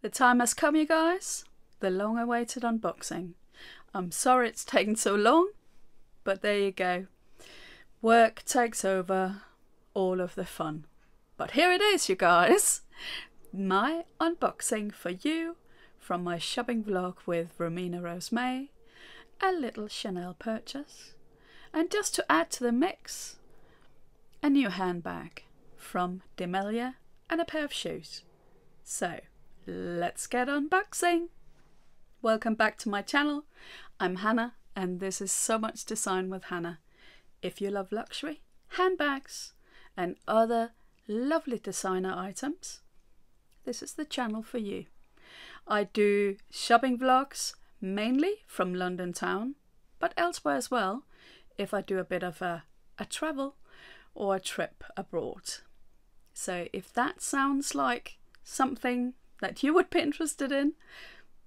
The time has come, you guys. The long-awaited unboxing. I'm sorry it's taken so long, but there you go. Work takes over all of the fun. But here it is, you guys. My unboxing for you from my shopping vlog with Romina Rose May. A little Chanel purchase. And just to add to the mix, a new handbag from Demellier and a pair of shoes. So, let's get unboxing. Welcome back to my channel. I'm Hannah and this is So Much Design with Hannah. If you love luxury, handbags and other lovely designer items, this is the channel for you. I do shopping vlogs mainly from London town, but elsewhere as well if I do a bit of a travel or a trip abroad. So if that sounds like something that you would be interested in,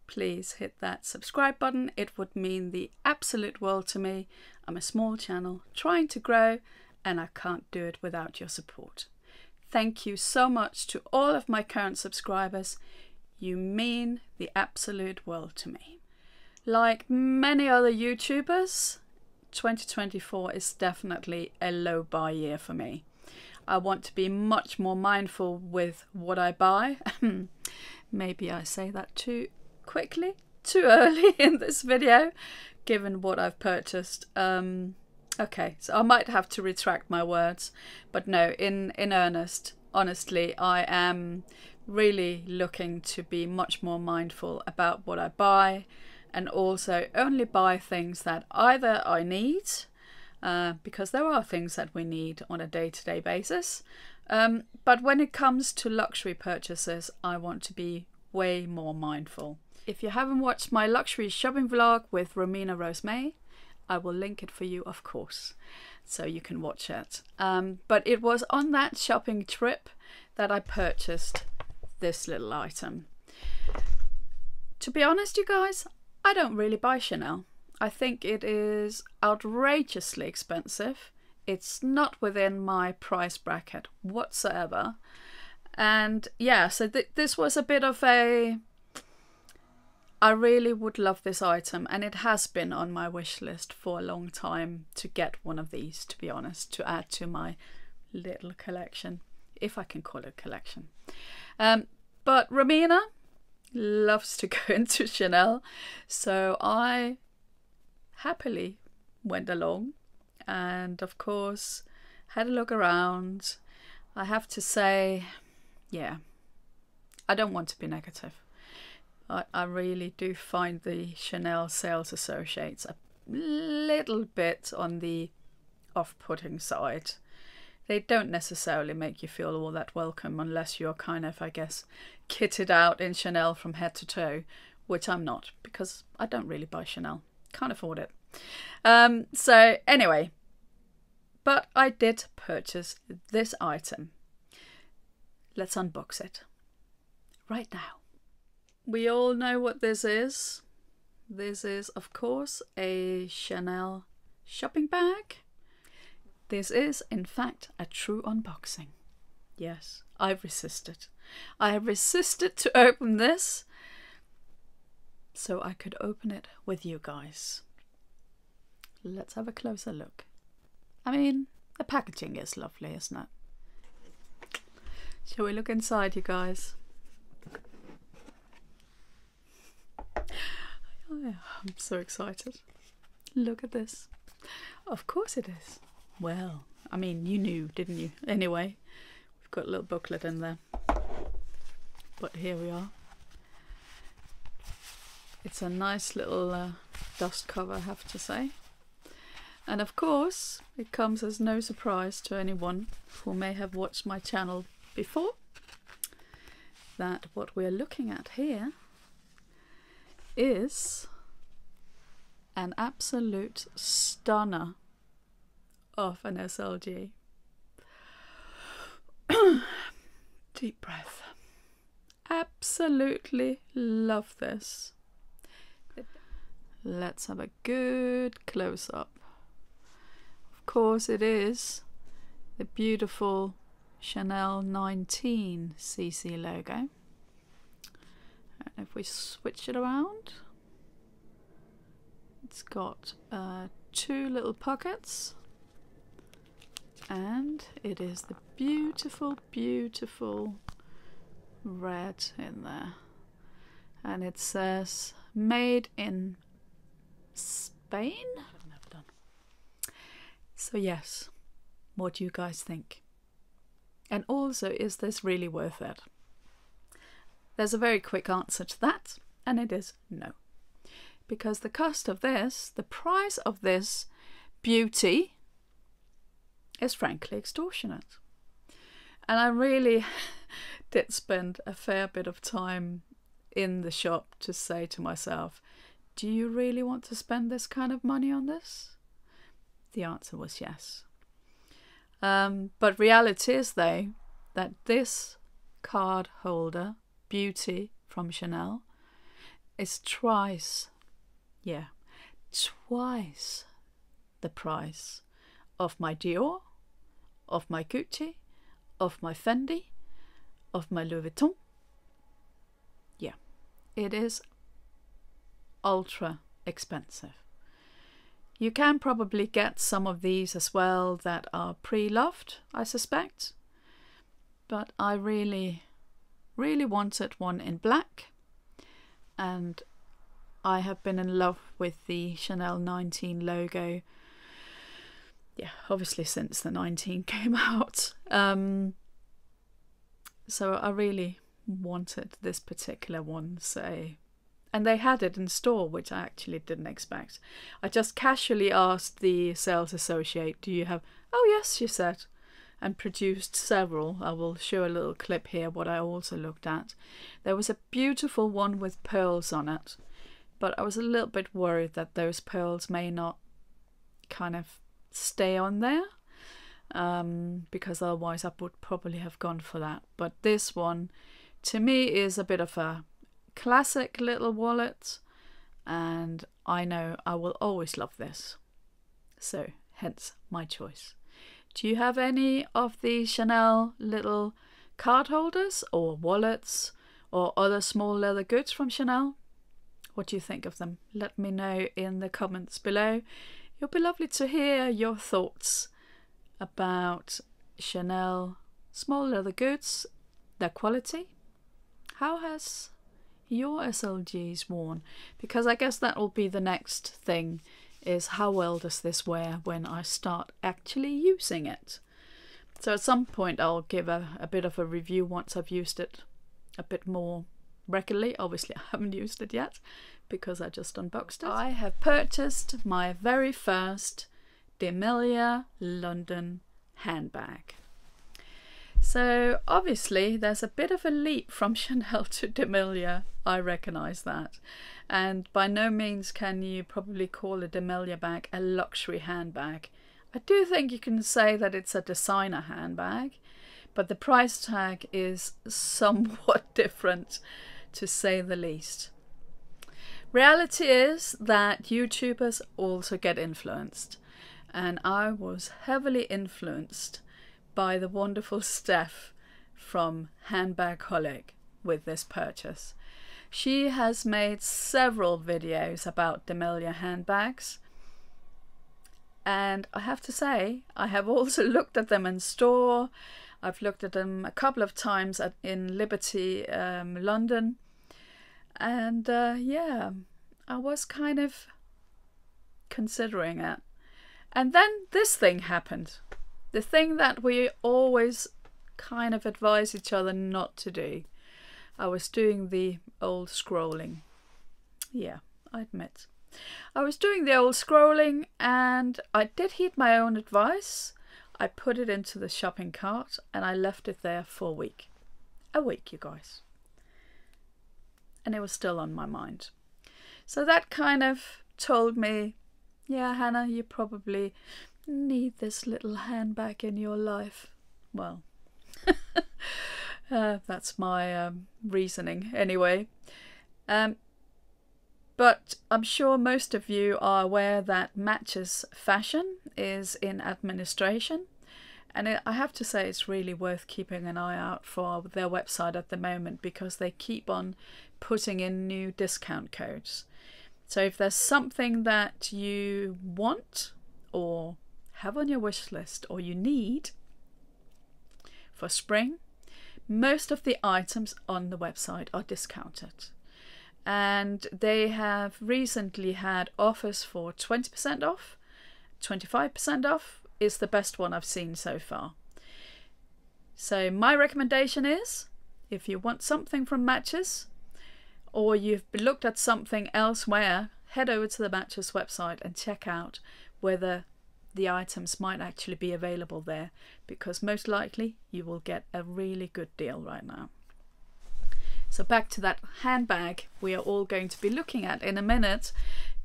please hit that subscribe button. It would mean the absolute world to me. I'm a small channel trying to grow and I can't do it without your support. Thank you so much to all of my current subscribers. You mean the absolute world to me. Like many other YouTubers, 2024 is definitely a low buy year for me. I want to be much more mindful with what I buy. Maybe I say that too quickly, too early in this video, given what I've purchased. Okay, so I might have to retract my words, but no, in earnest, honestly, I am really looking to be much more mindful about what I buy and also only buy things that either I need, because there are things that we need on a day-to-day basis. But when it comes to luxury purchases, I want to be way more mindful. If you haven't watched my luxury shopping vlog with Romina Rose May, I will link it for you, of course, so you can watch it. But it was on that shopping trip that I purchased this little item. To be honest, you guys, I don't really buy Chanel. I think it is outrageously expensive. It's not within my price bracket whatsoever. And yeah, so this was a bit of a... I really would love this item, and it has been on my wish list for a long time to get one of these, to be honest, to add to my little collection, if I can call it a collection. But Romina loves to go into Chanel, so I happily went along and of course had a look around. I have to say, yeah, I don't want to be negative. I really do find the Chanel sales associates a little bit on the off-putting side. They don't necessarily make you feel all that welcome unless you're kind of, I guess, kitted out in Chanel from head to toe, which I'm not because I don't really buy Chanel. Can't afford it. So anyway, but I did purchase this item. Let's unbox it right now. We all know what this is. This is, of course, a Chanel shopping bag. This is, in fact, a true unboxing. Yes, I've resisted. I have resisted to open this so I could open it with you guys. Let's have a closer look. I mean, the packaging is lovely, isn't it? Shall we look inside, you guys? I'm so excited. Look at this. Of course it is. Well, I mean, you knew, didn't you? Anyway, we've got a little booklet in there. But here we are. It's a nice little dust cover, I have to say. And of course, it comes as no surprise to anyone who may have watched my channel before that what we're looking at here is an absolute stunner of an SLG. Deep breath. Absolutely love this. Let's have a good close-up. Of course it is the beautiful Chanel 19cc logo. if we switch it around, it's got 2 little pockets, and it is the beautiful, beautiful red in there, and it says made in Spain. I've never done. So yes, what do you guys think? And also, is this really worth it? There's a very quick answer to that, and it is no. Because the cost of this, the price of this beauty, is frankly extortionate. And I really did spend a fair bit of time in the shop to say to myself, do you really want to spend this kind of money on this? The answer was yes. But reality is, though, that this card holder beauty from Chanel is twice the price of my Dior, of my Gucci, of my Fendi, of my Louis Vuitton. Yeah, it is ultra expensive. You can probably get some of these as well that are pre-loved, I suspect. But I really, really wanted one in black. And I have been in love with the Chanel 19 logo. Yeah, obviously since the 19 came out. So I really wanted this particular one, so... And they had it in store, which I actually didn't expect. I just casually asked the sales associate, do you have... Oh yes, she said. And produced several. I will show a little clip here what I also looked at. There was a beautiful one with pearls on it. But I was a little bit worried that those pearls may not kind of stay on there. Because otherwise I would probably have gone for that. But this one, to me, is a bit of a classic little wallet, and I know I will always love this, so hence my choice. Do you have any of the Chanel little card holders or wallets or other small leather goods from Chanel? What do you think of them? Let me know in the comments below. It'll be lovely to hear your thoughts about Chanel small leather goods, their quality. How has your SLGs worn? Because I guess that will be the next thing, is how well does this wear when I start actually using it. So at some point I'll give a bit of a review once I've used it a bit more regularly. Obviously I haven't used it yet because I just unboxed it. I have purchased my very first Demellier London handbag. So obviously there's a bit of a leap from Chanel to Demellier, I recognise that. And by no means can you probably call a Demellier bag a luxury handbag. I do think you can say that it's a designer handbag, but the price tag is somewhat different, to say the least. Reality is that YouTubers also get influenced, and I was heavily influenced by the wonderful Steph from Handbagaholic with this purchase. She has made several videos about Demellier handbags, and I have to say I have also looked at them in store. I've looked at them a couple of times in Liberty, London, and yeah, I was kind of considering it. And then this thing happened. The thing that we always kind of advise each other not to do. I was doing the old scrolling. Yeah, I admit. I was doing the old scrolling, and I did heed my own advice. I put it into the shopping cart and I left it there for a week. A week, you guys. And it was still on my mind. So that kind of told me, yeah, Hannah, you probably need this little handbag in your life. Well, that's my reasoning anyway. But I'm sure most of you are aware that Matches Fashion is in administration, And I have to say it's really worth keeping an eye out for their website at the moment, because they keep on putting in new discount codes. So if there's something that you want or have on your wish list or you need for spring, most of the items on the website are discounted. And they have recently had offers for 20% off, 25% off is the best one I've seen so far. So my recommendation is, if you want something from Matches, or you've looked at something elsewhere, head over to the Matches website and check out whether the items might actually be available there, because most likely you will get a really good deal right now. So back to that handbag we are all going to be looking at in a minute.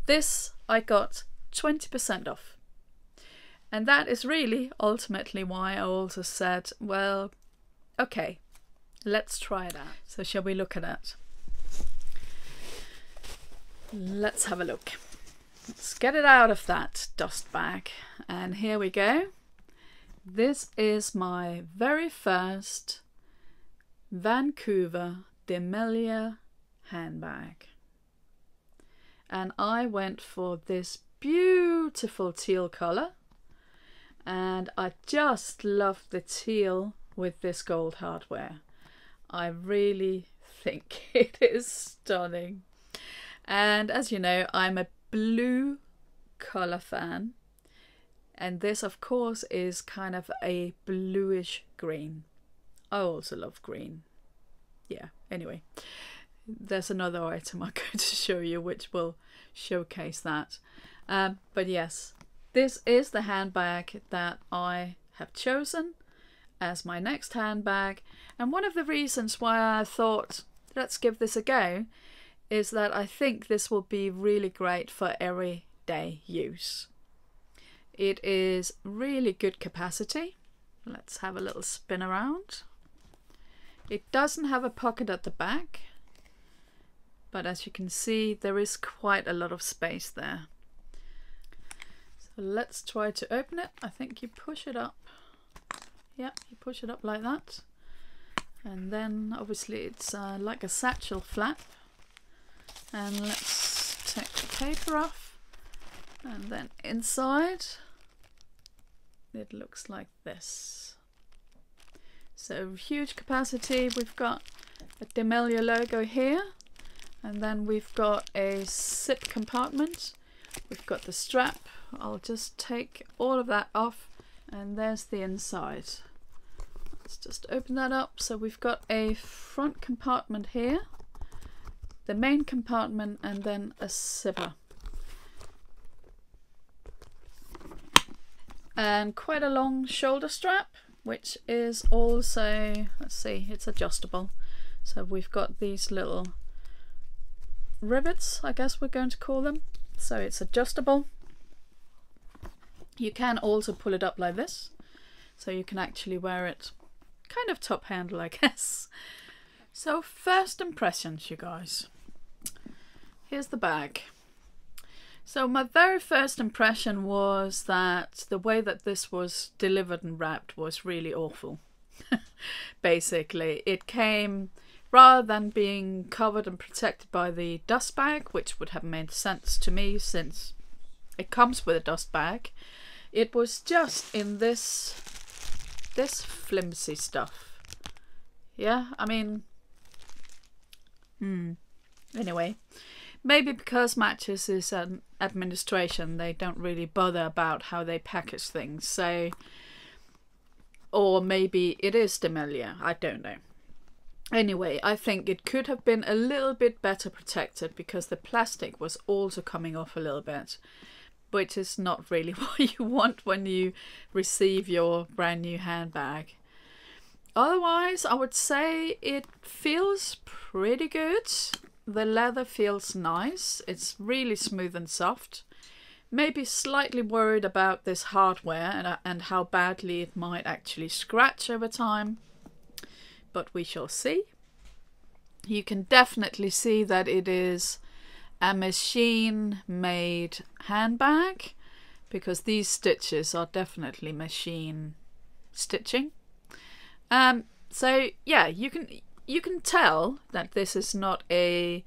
This I got 20% off. And that is really ultimately why I also said, well, okay, let's try it out. So shall we look at that? Let's have a look. Let's get it out of that dust bag. And here we go. This is my very first Vancouver Demellier handbag. And I went for this beautiful teal colour. And I just love the teal with this gold hardware. I really think it is stunning. And as you know, I'm a blue colour fan. And this, of course, is kind of a bluish green. I also love green. Yeah, anyway. There's another item I'm going to show you which will showcase that. But yes. This is the handbag that I have chosen as my next handbag, and one of the reasons why I thought let's give this a go is that I think this will be really great for everyday use. It is really good capacity. Let's have a little spin around. It doesn't have a pocket at the back, but as you can see there is quite a lot of space there. Let's try to open it. I think you push it up. Yeah, you push it up like that. And then obviously it's like a satchel flap. And let's take the paper off. And then inside it looks like this. So huge capacity. We've got a Demellier logo here. And then we've got a zip compartment. We've got the strap. I'll just take all of that off, and there's the inside. Let's just open that up. So we've got a front compartment here, the main compartment, and then a zipper. And quite a long shoulder strap, which is also, let's see, it's adjustable. So we've got these little rivets, I guess we're going to call them. So it's adjustable. You can also pull it up like this, so you can actually wear it kind of top handle, I guess. So first impressions, you guys. Here's the bag. So my very first impression was that the way that this was delivered and wrapped was really awful. Basically, it came, rather than being covered and protected by the dust bag, which would have made sense to me since it comes with a dust bag, it was just in this flimsy stuff. Yeah, I mean, anyway, maybe because Matches is an administration, they don't really bother about how they package things. So, or maybe it is Demellier, I don't know. Anyway, I think it could have been a little bit better protected, because the plastic was also coming off a little bit, which is not really what you want when you receive your brand new handbag. Otherwise, I would say it feels pretty good. The leather feels nice. It's really smooth and soft. Maybe slightly worried about this hardware and how badly it might actually scratch over time, but we shall see. You can definitely see that it is a machine-made handbag, because these stitches are definitely machine stitching. So yeah, you can tell that this is not a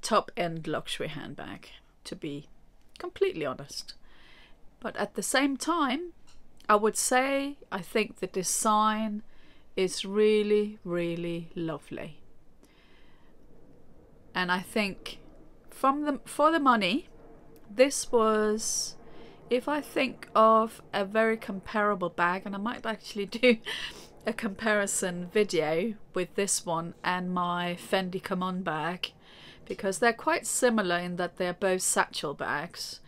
top-end luxury handbag, to be completely honest. But at the same time, I would say I think the design is really, really lovely. And I think for the money, this was, if I think of a very comparable bag, and I might actually do a comparison video with this one and my Fendi Come On bag, because they're quite similar in that they're both satchel bags.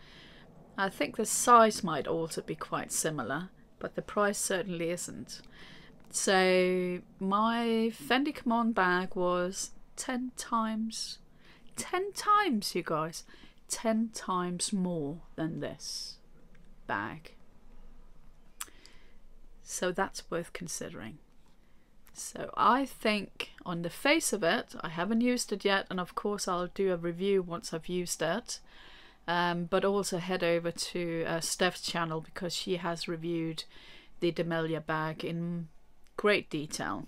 I think the size might also be quite similar, but the price certainly isn't. So my Fendi Come On bag was 10 times, you guys, 10 times more than this bag. So that's worth considering. So I think on the face of it, I haven't used it yet, and of course I'll do a review once I've used it. But also head over to Steph's channel, because she has reviewed the Demellier bag in great detail.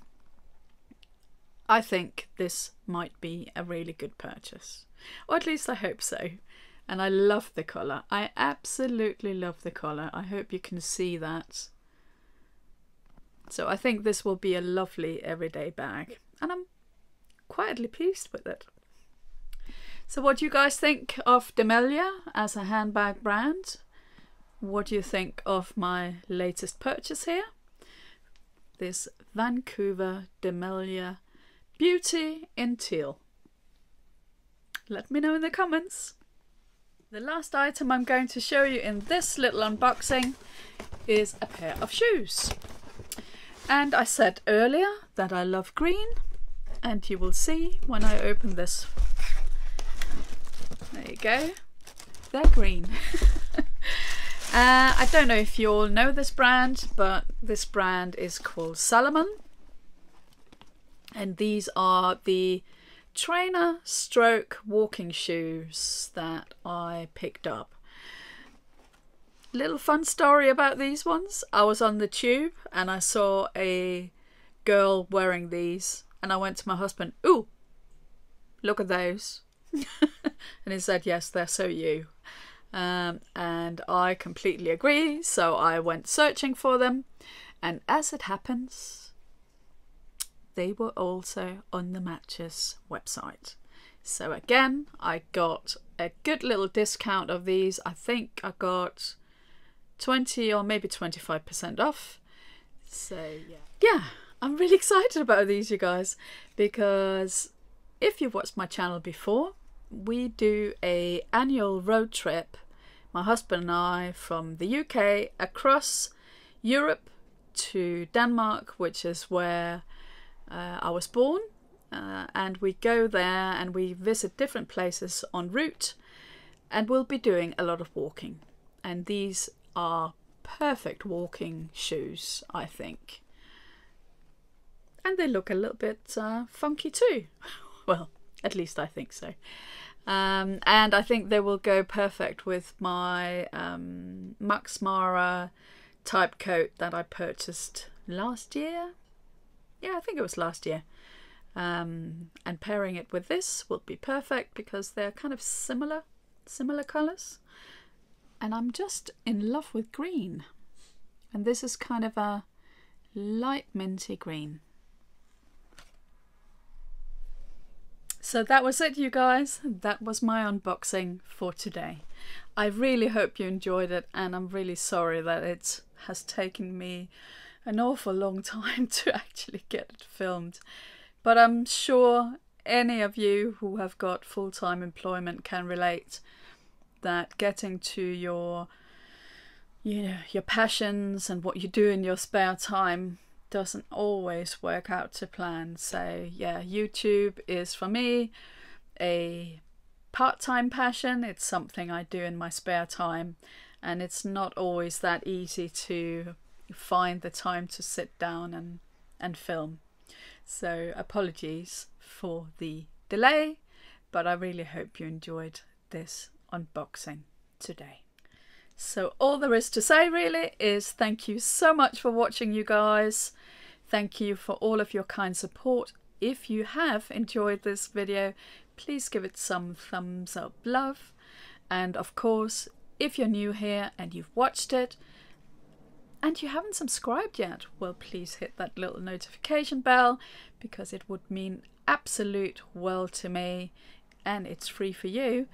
I think this might be a really good purchase, or at least I hope so. And I love the colour. I absolutely love the colour. I hope you can see that. So I think this will be a lovely everyday bag, and I'm quietly pleased with it. So what do you guys think of Demellier as a handbag brand? What do you think of my latest purchase here? This Vancouver Demellier Beauty in Teal. Let me know in the comments. The last item I'm going to show you in this little unboxing is a pair of shoes. And I said earlier that I love green, and you will see when I open this. There you go. They're green. I don't know if you all know this brand, but this brand is called Salomon. And these are the trainer stroke walking shoes that I picked up. Little fun story about these ones. I was on the tube and I saw a girl wearing these, and I went to my husband, "Ooh, look at those." And he said, "Yes, they're so you." And I completely agree, so I went searching for them, and as it happens, they were also on the Matches website. So again, I got a good little discount of these. I think I got 20 or maybe 25% off. So yeah, I'm really excited about these, you guys, because if you've watched my channel before, we do an annual road trip, my husband and I, from the UK across Europe to Denmark, which is where I was born, and we go there and we visit different places en route, and we'll be doing a lot of walking, and these are perfect walking shoes, I think. And they look a little bit funky too. Well, at least I think so. And I think they will go perfect with my Max Mara type coat that I purchased last year. Yeah, I think it was last year. And pairing it with this will be perfect because they're kind of similar colours. And I'm just in love with green. And this is kind of a light minty green. So that was it, you guys. That was my unboxing for today. I really hope you enjoyed it, and I'm really sorry that it has taken me an awful long time to actually get it filmed. But I'm sure any of you who have got full-time employment can relate that getting to your passions and what you do in your spare time doesn't always work out to plan. So yeah, YouTube is for me a part-time passion. It's something I do in my spare time, and it's not always that easy to find the time to sit down and film. So apologies for the delay, but I really hope you enjoyed this unboxing today. So all there is to say really is thank you so much for watching, you guys. Thank you for all of your kind support. If you have enjoyed this video, please give it some thumbs up love. And of course, if you're new here and you've watched it and you haven't subscribed yet, well, please hit that little notification bell, because it would mean absolute world to me, and it's free for you,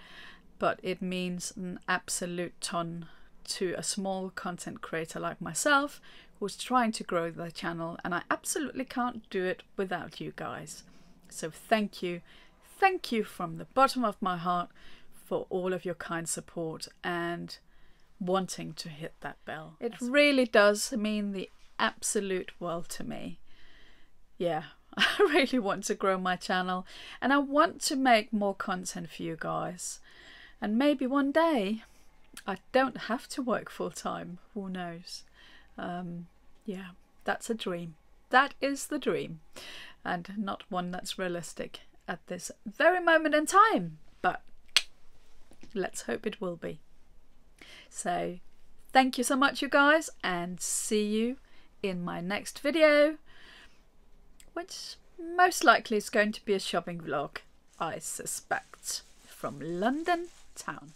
but it means an absolute ton to a small content creator like myself who's trying to grow the channel, and I absolutely can't do it without you guys. So thank you from the bottom of my heart for all of your kind support and wanting to hit that bell. It really does mean the absolute world to me. Yeah, I really want to grow my channel, and I want to make more content for you guys. And maybe one day I don't have to work full time. Who knows? Yeah, that's a dream. That is the dream, and not one that's realistic at this very moment in time, but let's hope it will be. So thank you so much, you guys, and see you in my next video, which most likely is going to be a shopping vlog, I suspect, from London town.